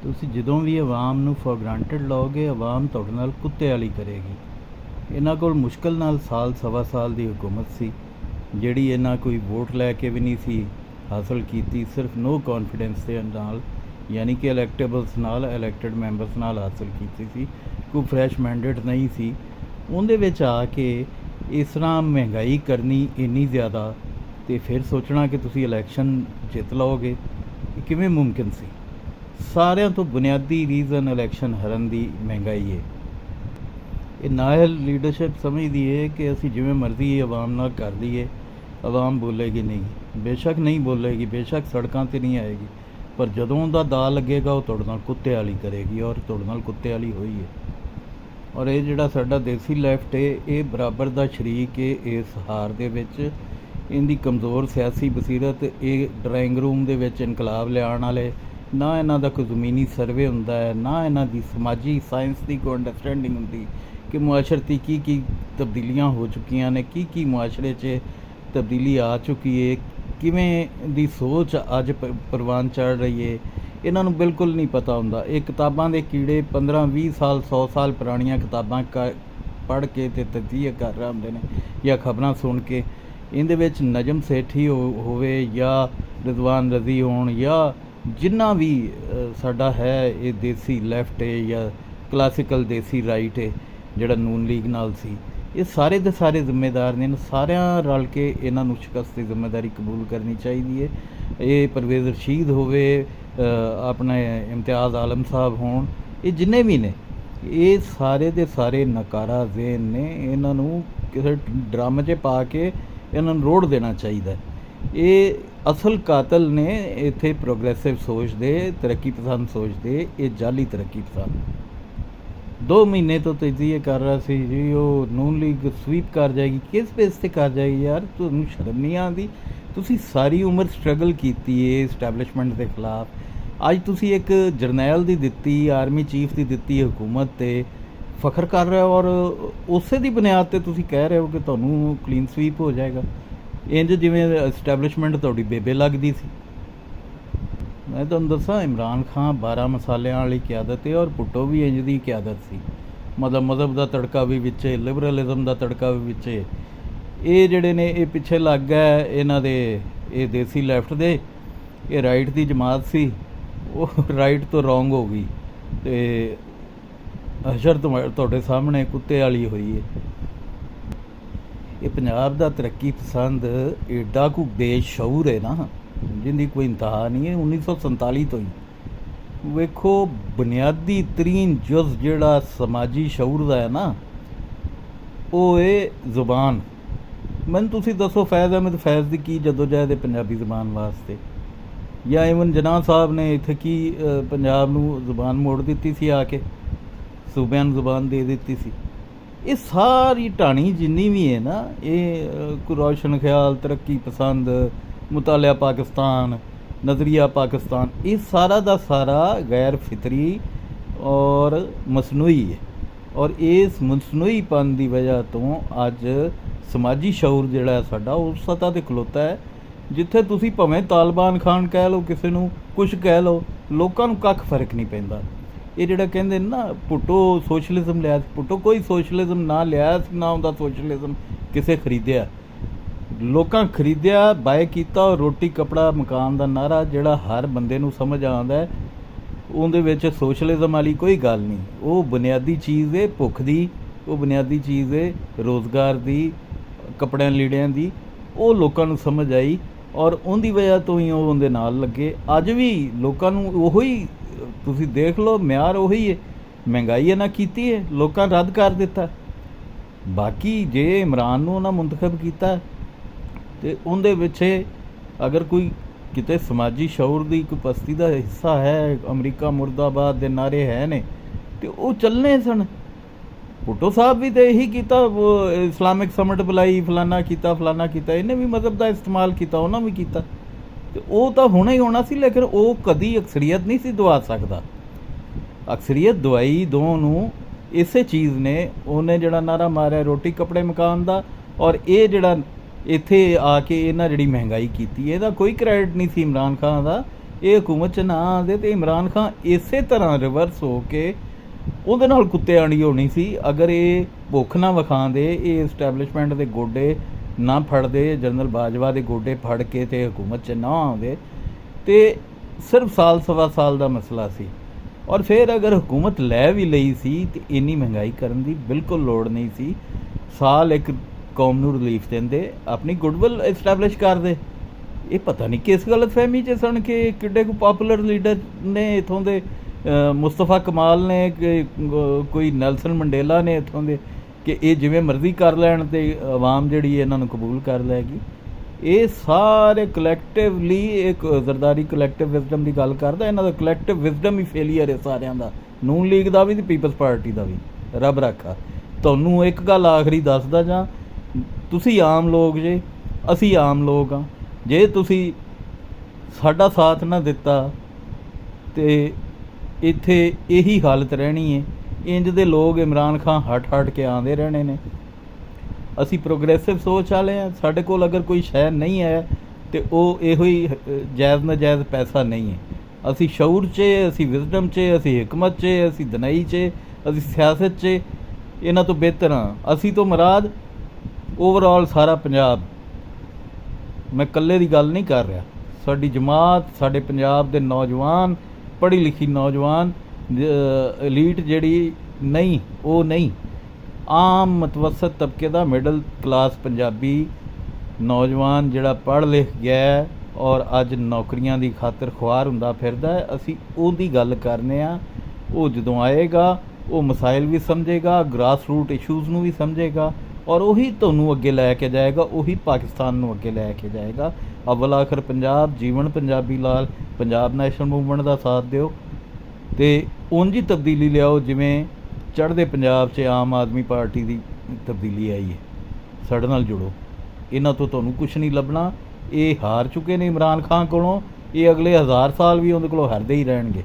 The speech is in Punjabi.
ਤੁਸੀਂ ਜਦੋਂ ਵੀ ਆਵਾਮ ਨੂੰ ਫॉर ਗ੍ਰਾਂਟਡ ਲਓਗੇ, ਆਵਾਮ ਤੁਹਾਡੇ ਨਾਲ ਕੁੱਤੇ ਵਾਲੀ ਕਰੇਗੀ। ਇਹਨਾਂ ਕੋਲ ਮੁਸ਼ਕਲ ਨਾਲ ਸਾਲ ਸਵਾ ਸਾਲ ਦੀ ਹਕੂਮਤ ਸੀ, ਜਿਹੜੀ ਇਹਨਾਂ ਕੋਈ ਵੋਟ ਲੈ ਕੇ ਵੀ ਨਹੀਂ ਸੀ ਹਾਸਲ ਕੀਤੀ, ਸਿਰਫ ਨੋ ਕੌਨਫੀਡੈਂਸ ਦੇ ਨਾਲ, ਯਾਨੀ ਕਿ ਇਲੈਕਟੇਬਲਸ ਨਾਲ, ਇਲੈਕਟਡ ਮੈਂਬਰਸ ਨਾਲ ਹਾਸਲ ਕੀਤੀ ਸੀ। ਕੋਈ ਫਰੈਸ਼ ਮੈਂਡੇਟ ਨਹੀਂ ਸੀ। ਉਹਦੇ ਵਿੱਚ ਆ ਕੇ ਇਸ ਤਰ੍ਹਾਂ ਮਹਿੰਗਾਈ ਕਰਨੀ ਇੰਨੀ ਜ਼ਿਆਦਾ, ਅਤੇ ਫਿਰ ਸੋਚਣਾ ਕਿ ਤੁਸੀਂ ਇਲੈਕਸ਼ਨ ਜਿੱਤ ਲਓਗੇ, ਇਹ ਕਿਵੇਂ ਮੁਮਕਿਨ ਸੀ। ਸਾਰਿਆਂ ਤੋਂ ਬੁਨਿਆਦੀ ਰੀਜ਼ਨ ਇਲੈਕਸ਼ਨ ਹਾਰਨ ਦੀ ਮਹਿੰਗਾਈ ਹੈ। ਇਹ ਨਾਅਹਲ ਲੀਡਰਸ਼ਿਪ ਸਮਝਦੀ ਹੈ ਕਿ ਅਸੀਂ ਜਿਵੇਂ ਮਰਜ਼ੀ ਆਵਾਮ ਨਾਲ ਕਰ ਲਈਏ, ਆਵਾਮ ਬੋਲੇਗੀ ਨਹੀਂ। ਬੇਸ਼ੱਕ ਨਹੀਂ ਬੋਲੇਗੀ, ਬੇਸ਼ੱਕ ਸੜਕਾਂ 'ਤੇ ਨਹੀਂ ਆਏਗੀ, ਪਰ ਜਦੋਂ ਉਹਦਾ ਦਾ ਲੱਗੇਗਾ ਉਹ ਤੁਹਾਡੇ ਨਾਲ ਕੁੱਤੇ ਵਾਲੀ ਕਰੇਗੀ, ਔਰ ਤੁਹਾਡੇ ਨਾਲ ਕੁੱਤੇ ਵਾਲੀ ਹੋਈ ਹੈ। ਔਰ ਇਹ ਜਿਹੜਾ ਸਾਡਾ ਦੇਸੀ ਲੈਫਟ ਹੈ, ਇਹ ਬਰਾਬਰ ਦਾ ਸ਼ਰੀਕ ਹੈ ਇਸ ਹਾਰ ਦੇ ਵਿੱਚ। ਇਹਦੀ ਕਮਜ਼ੋਰ ਸਿਆਸੀ ਬਸੀਰਤ, ਇਹ ਡਰਾਇੰਗ ਰੂਮ ਦੇ ਵਿੱਚ ਇਨਕਲਾਬ ਲਿਆਉਣ ਵਾਲੇ, ਨਾ ਇਹਨਾਂ ਦਾ ਕੋਈ ਜ਼ਮੀਨੀ ਸਰਵੇ ਹੁੰਦਾ ਹੈ, ਨਾ ਇਹਨਾਂ ਦੀ ਸਮਾਜੀ ਸਾਇੰਸ ਦੀ ਕੋਈ ਅੰਡਰਸਟੈਂਡਿੰਗ ਹੁੰਦੀ ਕਿ ਮੁਆਸ਼ਰਤੀ ਕੀ ਤਬਦੀਲੀਆਂ ਹੋ ਚੁੱਕੀਆਂ ਨੇ, ਕੀ ਮੁਆਸ਼ਰੇ 'ਚ ਤਬਦੀਲੀ ਆ ਚੁੱਕੀ ਹੈ, ਕਿਵੇਂ ਦੀ ਸੋਚ ਅੱਜ ਪ੍ਰਵਾਨ ਚੜ੍ਹ ਰਹੀ ਹੈ, ਇਹਨਾਂ ਨੂੰ ਬਿਲਕੁਲ ਨਹੀਂ ਪਤਾ ਹੁੰਦਾ। ਇਹ ਕਿਤਾਬਾਂ ਦੇ ਕੀੜੇ 15-20 ਸਾਲ 100 ਸਾਲ ਪੁਰਾਣੀਆਂ ਕਿਤਾਬਾਂ ਪੜ੍ਹ ਕੇ ਅਤੇ ਤਜਜ਼ੀਆ ਕਰ ਰਹੇ ਹੁੰਦੇ ਨੇ, ਜਾਂ ਖਬਰਾਂ ਸੁਣ ਕੇ। ਇਹਦੇ ਵਿੱਚ ਨਜਮ ਸੇਠੀ ਹੋਵੇ ਜਾਂ ਰਿਜ਼ਵਾਨ ਰਜ਼ੀ ਹੋਣ, ਜਾਂ ਜਿੰਨਾ ਵੀ ਸਾਡਾ ਹੈ ਇਹ ਦੇਸੀ ਲੈਫਟ ਹੈ ਜਾਂ ਕਲਾਸੀਕਲ ਦੇਸੀ ਰਾਈਟ ਹੈ ਜਿਹੜਾ ਨੂਨ ਲੀਗ ਨਾਲ ਸੀ, ਇਹ ਸਾਰੇ ਦੇ ਸਾਰੇ ਜ਼ਿੰਮੇਦਾਰ ਨੇ। ਸਾਰਿਆਂ ਰਲ ਕੇ ਇਹਨਾਂ ਨੂੰ ਸ਼ਿਕਸਤ ਦੀ ਜ਼ਿੰਮੇਦਾਰੀ ਕਬੂਲ ਕਰਨੀ ਚਾਹੀਦੀ ਹੈ। ਇਹ ਪਰਵੇਜ਼ ਰਸ਼ੀਦ ਹੋਵੇ, ਆਪਣੇ ਇਮਤਿਆਜ਼ ਆਲਮ ਸਾਹਿਬ ਹੋਣ, ਇਹ ਜਿੰਨੇ ਵੀ ਨੇ, ਇਹ ਸਾਰੇ ਦੇ ਸਾਰੇ ਨਕਾਰਾ ਜ਼ੇਨ ਨੇ। ਇਹਨਾਂ ਨੂੰ ਕਿਸੇ ਡਰਮ 'ਚ ਪਾ ਕੇ ਇਹਨਾਂ ਨੂੰ ਰੋੜ ਦੇਣਾ ਚਾਹੀਦਾ। ਇਹ ਅਸਲ ਕਾਤਲ ਨੇ ਇੱਥੇ ਪ੍ਰੋਗਰੈਸਿਵ ਸੋਚ ਦੇ, ਤਰੱਕੀ ਪਸੰਦ ਸੋਚ ਦੇ। ਇਹ ਜਾਲੀ ਤਰੱਕੀ ਪਸੰਦ 2 ਮਹੀਨੇ ਤੋਂ ਤਜਜ਼ੀਆ ਕਰ ਰਿਹਾ ਸੀ ਜੀ ਉਹ ਨੂਨ ਲੀਗ ਸਵੀਪ ਕਰ ਜਾਏਗੀ। ਕਿਸ ਬੇਸ 'ਤੇ ਕਰ ਜਾਏਗੀ ਯਾਰ? ਤੁਹਾਨੂੰ ਸ਼ਰਮ ਨਹੀਂ ਆਉਂਦੀ? ਤੁਸੀਂ ਸਾਰੀ ਉਮਰ ਸਟਰਗਲ ਕੀਤੀ ਹੈ ਇਸਟੈਬਲਿਸ਼ਮੈਂਟ ਦੇ ਖਿਲਾਫ। ਅੱਜ ਤੁਸੀਂ ਇੱਕ ਜਰਨੈਲ ਦੀ ਦਿੱਤੀ, ਆਰਮੀ ਚੀਫ ਦੀ ਦਿੱਤੀ ਹਕੂਮਤ 'ਤੇ ਫਖਰ ਕਰ ਰਹੇ ਹੋ, ਔਰ ਉਸੇ ਦੀ ਬੁਨਿਆਦ 'ਤੇ ਤੁਸੀਂ ਕਹਿ ਰਹੇ ਹੋ ਕਿ ਤੁਹਾਨੂੰ ਕਲੀਨ ਸਵੀਪ ਹੋ ਜਾਏਗਾ। ਇੰਝ ਜਿਵੇਂ ਇਸਟੈਬਲਿਸ਼ਮੈਂਟ ਤੁਹਾਡੀ ਬੇਬੇ ਲੱਗਦੀ ਸੀ। ਮੈਂ ਤੁਹਾਨੂੰ ਦੱਸਾਂ, ਇਮਰਾਨ ਖਾਨ 12 ਮਸਾਲਿਆਂ ਵਾਲੀ ਕਿਆਦਤ ਹੈ, ਔਰ ਭੁੱਟੋ ਵੀ ਇੰਝ ਦੀ ਕਿਆਦਤ ਸੀ। ਮਜ਼ਹਬ ਦਾ ਤੜਕਾ ਵੀ ਵਿੱਚੇ, ਲਿਬਰਲਿਜ਼ਮ ਦਾ ਤੜਕਾ ਵੀ ਵਿੱਚੇ। ਇਹ ਜਿਹੜੇ ਨੇ ਇਹ ਪਿੱਛੇ ਲੱਗ ਗਏ ਇਹਨਾਂ ਦੇ, ਇਹ ਦੇਸੀ ਲੈਫਟ ਦੇ। ਇਹ ਰਾਈਟ ਦੀ ਜਮਾਤ ਸੀ, ਉਹ ਰਾਈਟ ਤੋਂ ਰੋਂਗ ਹੋ ਗਈ, ਅਤੇ ਹਸ਼ਰ ਤੁਹਾਡੇ ਸਾਹਮਣੇ ਕੁੱਤੇ ਵਾਲੀ ਹੋਈ ਹੈ। ਇਹ ਪੰਜਾਬ ਦਾ ਤਰੱਕੀ ਪਸੰਦ ਏਡਾ ਕੁ ਬੇਸ਼ਊਰ ਹੈ ਨਾ, ਜਿਹਦੀ ਕੋਈ ਇੰਤਹਾ ਨਹੀਂ ਹੈ। 1947 ਤੋਂ ਹੀ ਵੇਖੋ, ਬੁਨਿਆਦੀ ਤਰੀਨ ਜੁਜ਼ ਜਿਹੜਾ ਸਮਾਜੀ ਸ਼ਊਰ ਦਾ ਹੈ ਨਾ, ਉਹ ਹੈ ਜ਼ੁਬਾਨ। ਮੈਨੂੰ ਤੁਸੀਂ ਦੱਸੋ, ਫੈਜ਼ ਅਹਿਮਦ ਫੈਜ਼ ਦੀ ਕੀ ਜਦੋਜਹਿਦ ਹੈ ਪੰਜਾਬੀ ਜ਼ੁਬਾਨ ਵਾਸਤੇ? ਜਾਂ ਈਵਨ ਜਨਾਹ ਸਾਹਿਬ ਨੇ ਇੱਥੇ ਕੀ ਪੰਜਾਬ ਨੂੰ ਜ਼ੁਬਾਨ ਮੋੜ ਦਿੱਤੀ ਸੀ, ਆ ਕੇ ਸੂਬਿਆਂ ਨੂੰ ਜ਼ੁਬਾਨ ਦੇ ਦਿੱਤੀ ਸੀ। ਇਹ ਸਾਰੀ ਢਾਣੀ ਜਿੰਨੀ ਵੀ ਹੈ ਨਾ, ਇਹ ਕੋਈ ਰੌਸ਼ਨ ਖਿਆਲ, ਤਰੱਕੀ ਪਸੰਦ, ਮੁਤਾਲਿਆ ਪਾਕਿਸਤਾਨ, ਨਜ਼ਰੀਆ ਪਾਕਿਸਤਾਨ, ਇਹ ਸਾਰਾ ਦਾ ਸਾਰਾ ਗੈਰ ਫਿਤਰੀ ਔਰ ਮਸਨੂਈ ਹੈ। ਔਰ ਇਸ ਮਸਨੂਈਪਨ ਦੀ ਵਜ੍ਹਾ ਤੋਂ ਅੱਜ ਸਮਾਜੀ ਸ਼ਊਰ ਜਿਹੜਾ ਸਾਡਾ ਉਹ ਸਤ੍ਹਾ 'ਤੇ ਖਲੋਤਾ ਹੈ, ਜਿੱਥੇ ਤੁਸੀਂ ਭਾਵੇਂ ਤਾਲਿਬਾਨ ਖਾਨ ਕਹਿ ਲਓ, ਕਿਸੇ ਨੂੰ ਕੁਛ ਕਹਿ ਲਓ, ਲੋਕਾਂ ਨੂੰ ਕੱਖ ਫਰਕ ਨਹੀਂ ਪੈਂਦਾ। ਇਹ ਜਿਹੜਾ ਕਹਿੰਦੇ ਨੇ ਨਾ ਭੁੱਟੋ ਸੋਸ਼ਲਿਜ਼ਮ ਲਿਆ, ਭੁੱਟੋ ਕੋਈ ਸੋਸ਼ਲਿਜ਼ਮ ਨਾ ਲਿਆ ਸੀ, ਨਾ ਉਹਦਾ ਸੋਸ਼ਲਿਜ਼ਮ ਕਿਸੇ ਖਰੀਦਿਆ। ਲੋਕਾਂ ਖਰੀਦਿਆ, ਬਾਏ ਕੀਤਾ, ਰੋਟੀ ਕੱਪੜਾ ਮਕਾਨ ਦਾ ਨਾਅਰਾ ਜਿਹੜਾ ਹਰ ਬੰਦੇ ਨੂੰ ਸਮਝ ਆਉਂਦਾ, ਉਹਦੇ ਵਿੱਚ ਸੋਸ਼ਲਿਜ਼ਮ ਵਾਲੀ ਕੋਈ ਗੱਲ ਨਹੀਂ। ਉਹ ਬੁਨਿਆਦੀ ਚੀਜ਼ ਹੈ ਭੁੱਖ ਦੀ, ਉਹ ਬੁਨਿਆਦੀ ਚੀਜ਼ ਹੈ ਰੋਜ਼ਗਾਰ ਦੀ, ਕੱਪੜਿਆਂ ਲੀੜਿਆਂ ਦੀ। ਉਹ ਲੋਕਾਂ ਨੂੰ ਸਮਝ ਆਈ, ਔਰ ਉਹਦੀ ਵਜ੍ਹਾ ਤੋਂ ਹੀ ਉਹ ਉਹਦੇ ਨਾਲ ਲੱਗੇ। ਅੱਜ ਵੀ ਲੋਕਾਂ ਨੂੰ ਉਹੀ, ਤੁਸੀਂ ਦੇਖ ਲਓ, ਮਿਆਰ ਉਹੀ ਹੈ। ਮਹਿੰਗਾਈ ਇਹਨਾਂ ਕੀਤੀ ਹੈ, ਲੋਕਾਂ ਰੱਦ ਕਰ ਦਿੱਤਾ। ਬਾਕੀ ਜੇ ਇਮਰਾਨ ਨੂੰ ਉਹਨਾਂ ਮੁੰਤਖਬ ਕੀਤਾ, ਅਤੇ ਉਹਦੇ ਪਿੱਛੇ ਅਗਰ ਕੋਈ ਕਿਤੇ ਸਮਾਜੀ ਸ਼ਊਰ ਦੀ ਕੋਈ ਪਸਤੀ ਦਾ ਹਿੱਸਾ ਹੈ, ਅਮਰੀਕਾ ਮੁਰਦਾਬਾਦ ਦੇ ਨਾਅਰੇ ਹੈ ਨੇ, ਅਤੇ ਉਹ ਚੱਲਣੇ ਸਨ। ਭੁੱਟੋ ਸਾਹਿਬ ਵੀ ਤਾਂ ਇਹੀ ਕੀਤਾ, ਉਹ ਇਸਲਾਮਿਕ ਸਮਿਟ ਬੁਲਾਈ, ਫਲਾਨਾ ਕੀਤਾ। ਇਹਨੇ ਵੀ ਮਜ਼ਹਬ ਦਾ ਇਸਤੇਮਾਲ ਕੀਤਾ, ਉਹਨਾਂ ਵੀ ਕੀਤਾ, ਅਤੇ ਉਹ ਤਾਂ ਹੋਣਾ ਹੀ ਹੋਣਾ ਸੀ। ਲੇਕਿਨ ਉਹ ਕਦੀ ਅਕਸਰੀਅਤ ਨਹੀਂ ਸੀ ਦਵਾ ਸਕਦਾ। ਅਕਸਰੀਅਤ ਦਵਾਈ ਦੋ ਨੂੰ ਇਸੇ ਚੀਜ਼ ਨੇ। ਉਹਨੇ ਜਿਹੜਾ ਨਾਅਰਾ ਮਾਰਿਆ ਰੋਟੀ ਕੱਪੜੇ ਮਕਾਨ ਦਾ, ਔਰ ਇਹ ਜਿਹੜਾ ਇੱਥੇ ਆ ਕੇ ਇਹਨਾਂ ਜਿਹੜੀ ਮਹਿੰਗਾਈ ਕੀਤੀ, ਇਹਦਾ ਕੋਈ ਕ੍ਰੈਡਿਟ ਨਹੀਂ ਸੀ ਇਮਰਾਨ ਖਾਨ ਦਾ। ਇਹ ਹਕੂਮਤ 'ਚ ਨਾ ਆਉਂਦੇ ਤੇ ਇਮਰਾਨ ਖਾਨ ਇਸੇ ਤਰ੍ਹਾਂ ਰਿਵਰਸ ਹੋ ਕੇ ਉਹਦੇ ਨਾਲ ਕੁੱਤੇਆਣੀ ਹੋਣੀ ਸੀ। ਅਗਰ ਇਹ ਭੁੱਖ ਨਾ ਵਿਖਾਉਂਦੇ, ਇਹ ਇਸਟੈਬਲਿਸ਼ਮੈਂਟ ਦੇ ਗੋਡੇ ਨਾ ਫੜਦੇ, ਜਨਰਲ ਬਾਜਵਾ ਦੇ ਗੋਡੇ ਫੜ ਕੇ ਤੇ ਹਕੂਮਤ 'ਚ ਨਾ ਆਉਂਦੇ, ਤੇ ਸਿਰਫ ਸਾਲ ਸਵਾ ਸਾਲ ਦਾ ਮਸਲਾ ਸੀ। ਔਰ ਫਿਰ ਅਗਰ ਹਕੂਮਤ ਲੈ ਵੀ ਲਈ ਸੀ ਤੇ ਇੰਨੀ ਮਹਿੰਗਾਈ ਕਰਨ ਦੀ ਬਿਲਕੁਲ ਲੋੜ ਨਹੀਂ ਸੀ। ਸਾਲ ਇੱਕ ਕੌਮ ਨੂੰ ਰਿਲੀਫ ਦਿੰਦੇ, ਆਪਣੀ ਗੁੱਡਵਿਲ ਇਸਟੈਬਲਿਸ਼ ਕਰਦੇ। ਇਹ ਪਤਾ ਨਹੀਂ ਕਿਸ ਗਲਤਫਹਿਮੀ 'ਚ ਸਨ ਕਿ ਕਿੱਡੇ ਕੁ ਪਾਪੂਲਰ ਲੀਡਰ ਨੇ ਇੱਥੋਂ ਦੇ, ਮੁਸਤਫਾ ਕਮਾਲ ਨੇ, ਕਿ ਕੋਈ ਨੈਲਸਨ ਮੰਡੇਲਾ ਨੇ ਇੱਥੋਂ ਦੇ, ਕਿ ਇਹ ਜਿਵੇਂ ਮਰਜ਼ੀ ਕਰ ਲੈਣ ਤੇ ਆਵਾਮ ਜਿਹੜੀ ਇਹਨਾਂ ਨੂੰ ਕਬੂਲ ਕਰ ਲੈਗੀ। ਇਹ ਸਾਰੇ ਕਲੈਕਟਿਵਲੀ ਇੱਕ ਜ਼ਰਦਾਰੀ ਕਲੈਕਟਿਵ ਵਿਜ਼ਡਮ ਦੀ ਗੱਲ ਕਰਦਾ। ਇਹਨਾਂ ਦਾ ਕਲੈਕਟਿਵ ਵਿਜ਼ਡਮ ਹੀ ਫੇਲੀਅਰ ਹੈ ਸਾਰਿਆਂ ਦਾ, ਨੂਨ ਲੀਗ ਦਾ ਵੀ ਤੇ ਪੀਪਲਸ ਪਾਰਟੀ ਦਾ ਵੀ। ਰੱਬ ਰਾਖਾ। ਤੁਹਾਨੂੰ ਇੱਕ ਗੱਲ ਆਖਰੀ ਦੱਸਦਾ ਜਾਂ, ਤੁਸੀਂ ਆਮ ਲੋਕ ਜੇ, ਅਸੀਂ ਆਮ ਲੋਕ ਹਾਂ। ਜੇ ਤੁਸੀਂ ਸਾਡਾ ਸਾਥ ਨਾ ਦਿੱਤਾ ਤੇ ਇੱਥੇ ਇਹੀ ਹਾਲਤ ਰਹਿਣੀ ਹੈ। ਇੰਜ ਦੇ ਲੋਕ ਇਮਰਾਨ ਖਾਨ ਹਟ ਕੇ ਆਉਂਦੇ ਰਹਿਣੇ ਨੇ। ਅਸੀਂ ਪ੍ਰੋਗਰੈਸਿਵ ਸੋਚ ਵਾਲੇ ਹਾਂ। ਸਾਡੇ ਕੋਲ ਅਗਰ ਕੋਈ ਸ਼ੈ ਨਹੀਂ ਹੈ ਤੇ ਉਹ ਇਹੋ ਹੀ ਜਾਇਜ਼ ਨਾਜਾਇਜ਼ ਪੈਸਾ ਨਹੀਂ ਹੈ। ਅਸੀਂ ਸ਼ਊਰ 'ਚ, ਅਸੀਂ ਵਿਜ਼ਡਮ 'ਚ, ਅਸੀਂ ਹਕਮਤ 'ਚ, ਅਸੀਂ ਦਨਾਈ 'ਚ, ਅਸੀਂ ਸਿਆਸਤ 'ਚ ਇਹਨਾਂ ਤੋਂ ਬਿਹਤਰ ਹਾਂ। ਅਸੀਂ ਤੋਂ ਮੁਰਾਦ ਓਵਰਆਲ ਸਾਰਾ ਪੰਜਾਬ। ਮੈਂ ਇਕੱਲੇ ਦੀ ਗੱਲ ਨਹੀਂ ਕਰ ਰਿਹਾ। ਸਾਡੀ ਜਮਾਤ, ਸਾਡੇ ਪੰਜਾਬ ਦੇ ਨੌਜਵਾਨ, ਪੜ੍ਹੀ ਲਿਖੀ ਨੌਜਵਾਨ ਐਲੀਟ ਜਿਹੜੀ ਨਹੀਂ, ਉਹ ਨਹੀਂ, ਆਮ ਮਤਵਸਤ ਤਬਕੇ ਦਾ ਮਿਡਲ ਕਲਾਸ ਪੰਜਾਬੀ ਨੌਜਵਾਨ ਜਿਹੜਾ ਪੜ੍ਹ ਲਿਖ ਗਿਆ ਔਰ ਅੱਜ ਨੌਕਰੀਆਂ ਦੀ ਖਾਤਰ ਖੁਆਰ ਹੁੰਦਾ ਫਿਰਦਾ ਹੈ, ਅਸੀਂ ਉਹਦੀ ਗੱਲ ਕਰਨੇ ਆ। ਉਹ ਜਦੋਂ ਆਏਗਾ ਉਹ ਮਸਾਇਲ ਵੀ ਸਮਝੇਗਾ, ਗ੍ਰਾਸ ਰੂਟ ਇਸ਼ੂਜ਼ ਨੂੰ ਵੀ ਸਮਝੇਗਾ, ਔਰ ਉਹੀ ਤੁਹਾਨੂੰ ਅੱਗੇ ਲੈ ਕੇ ਜਾਏਗਾ, ਉਹੀ ਪਾਕਿਸਤਾਨ ਨੂੰ ਅੱਗੇ ਲੈ ਕੇ ਜਾਏਗਾ। ਅਵਲ ਆਖਰ ਪੰਜਾਬ, ਜੀਵਨ ਪੰਜਾਬੀ ਲਾਲ, ਪੰਜਾਬ ਨੈਸ਼ਨਲ ਮੂਵਮੈਂਟ ਦਾ ਸਾਥ ਦਿਓ ਤੇ ਉਂਝ ਹੀ ਤਬਦੀਲੀ ਲਿਆਓ ਜਿਵੇਂ ਚੜ੍ਹਦੇ ਪੰਜਾਬ 'ਚ ਆਮ ਆਦਮੀ ਪਾਰਟੀ ਦੀ ਤਬਦੀਲੀ ਆਈ ਹੈ। ਸਾਡੇ ਨਾਲ ਜੁੜੋ। ਇਹਨਾਂ ਤੋਂ ਤੁਹਾਨੂੰ ਕੁਛ ਨਹੀਂ ਲੱਭਣਾ। ਇਹ ਹਾਰ ਚੁੱਕੇ ਨੇ ਇਮਰਾਨ ਖਾਨ ਕੋਲੋਂ। ਇਹ ਅਗਲੇ 1000 ਸਾਲ ਵੀ ਉਹਦੇ ਕੋਲੋਂ ਹਾਰਦੇ ਹੀ ਰਹਿਣਗੇ।